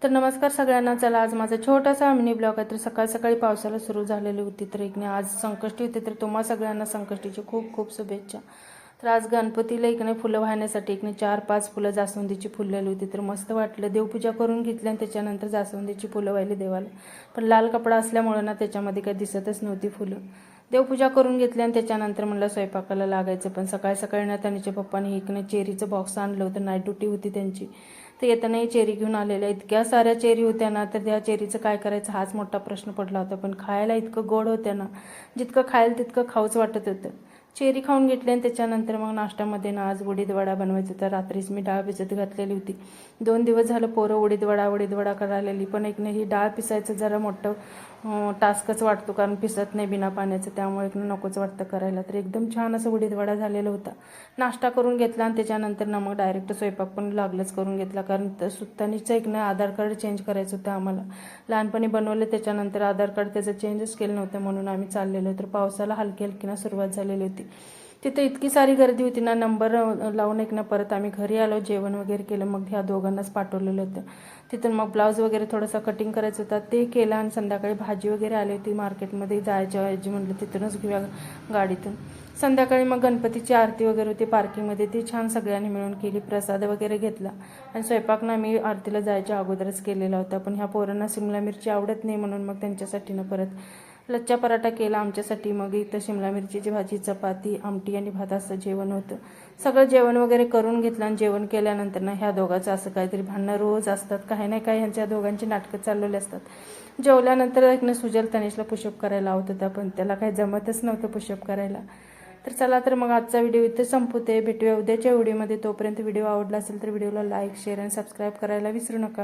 तर नमस्कार सगळ्यांना. चला आज माझा छोटासा मिनी ब्लॉग आहे. तर सकाळ सकाळी पावसाला सुरू झालेली होती, तर एकने आज संकष्टी होती, तर तुम्हा सगळ्यांना संकष्टीची खूप खूप शुभेच्छा. तर आज गणपतीला एकने फुलं वाहण्यासाठी एकने 4-5 फुलं जास्वंदीची फुललेली होती, तर मस्त वाटलं. देवपूजा करून घेतली आणि त्याच्यानंतर जास्वंदीची फुलं वाहिली देवाला. पण लाल कपडा असल्यामुळे ना त्याच्यामध्ये काही दिसतच नव्हती फुलं. देवपूजा करून घेतली आणि त्याच्यानंतर म्हणलं स्वयंपाकाला लागायचं. पण सकाळी सकाळी ना त्यांच्या पप्पांनी एकने चेरीचं बॉक्स आणलं होतं, नाईट ड्युटी होती त्यांची. तर येतानाही चेरी घेऊन आलेल्या. इतक्या साऱ्या चेरी होत्या ना, तर त्या चेरीचं काय करायचं हाच मोठा प्रश्न पडला होता. पण खायला इतकं गोड होत्या ना, जितकं खायला तितकं खाऊच वाटत होतं. चेरी खाऊन घेतली आणि त्याच्यानंतर मग नाश्त्यामध्ये ना आज उडीद वडा बनवायचा होता. रात्रीच मी डाळ भिजत घातलेली होती. 2 दिवस झालं पोरं उडीद वडा करायला. पण एक नाही, ही डाळ पिसायचं जरा मोठं टास्कच वाटतो, कारण पिसत नाही बिना पाण्याचं, त्यामुळे एक नकोच वाटतं करायला. तर एकदम छान असं उडीद वडा झालेला होता. नाश्ता करून घेतला आणि त्याच्यानंतर ना मग डायरेक्ट स्वयंपाक पण लागलंच करून घेतला, कारण सुत्तानीचं एक ना आधार कार्ड चेंज करायचं होतं आम्हाला. लहानपणी बनवलं, त्याच्यानंतर आधार कार्ड त्याचं चेंजच केलं नव्हतं, म्हणून आम्ही चाललेलो. तर पावसाला हलकी हलकी सुरुवात झालेली होती. तिथं इतकी सारी गर्दी होती ना, नंबर लावून एक ना परत आम्ही घरी आलो, जेवण वगैरे केलं. मग ह्या दोघांनाच पाठवलेलं होतं. तिथून मग ब्लाऊज वगैरे थोडासा कटिंग करायचं होता, ते केलं. आणि संध्याकाळी भाजी वगैरे आली होती मार्केटमध्ये, जायच्या ऐवजी म्हटलं तिथूनच घेऊया गाडीतून. संध्याकाळी मग गणपतीची आरती वगैरे होती पार्किंगमध्ये, ती छान सगळ्यांनी मिळून केली. प्रसाद वगैरे घेतला आणि स्वयंपाक ना मी आरतीला जायच्या अगोदरच केलेला होता. पण ह्या पोरांना शिमला मिरची आवडत नाही, म्हणून मग त्यांच्यासाठी ना परत लच्छा पराठा केला आमच्यासाठी. मग इथं शिमला मिरचीची भाजी, चपाती, आमटी आणि भात असं जेवण होतं. सगळं जेवण वगैरे करून घेतलं. आणि जेवण केल्यानंतर ना ह्या दोघांचं असं काहीतरी भांडणं रोज असतात, काही नाही काही ह्यांच्या दोघांची नाटकं चाललेली असतात. जेवल्यानंतर एक ना सुजल तनिषला पुशअप करायला लावत होता, पण त्याला काही जमतच नव्हतं पुशअप करायला. तर चला, तर मग आजचा व्हिडिओ इथे संपवते. भेटूया उद्याच्या व्हिडिओमध्ये. तोपर्यंत व्हिडिओ आवडला असेल तर व्हिडिओला लाईक, शेअर आणि सबस्क्राईब करायला विसरू नका.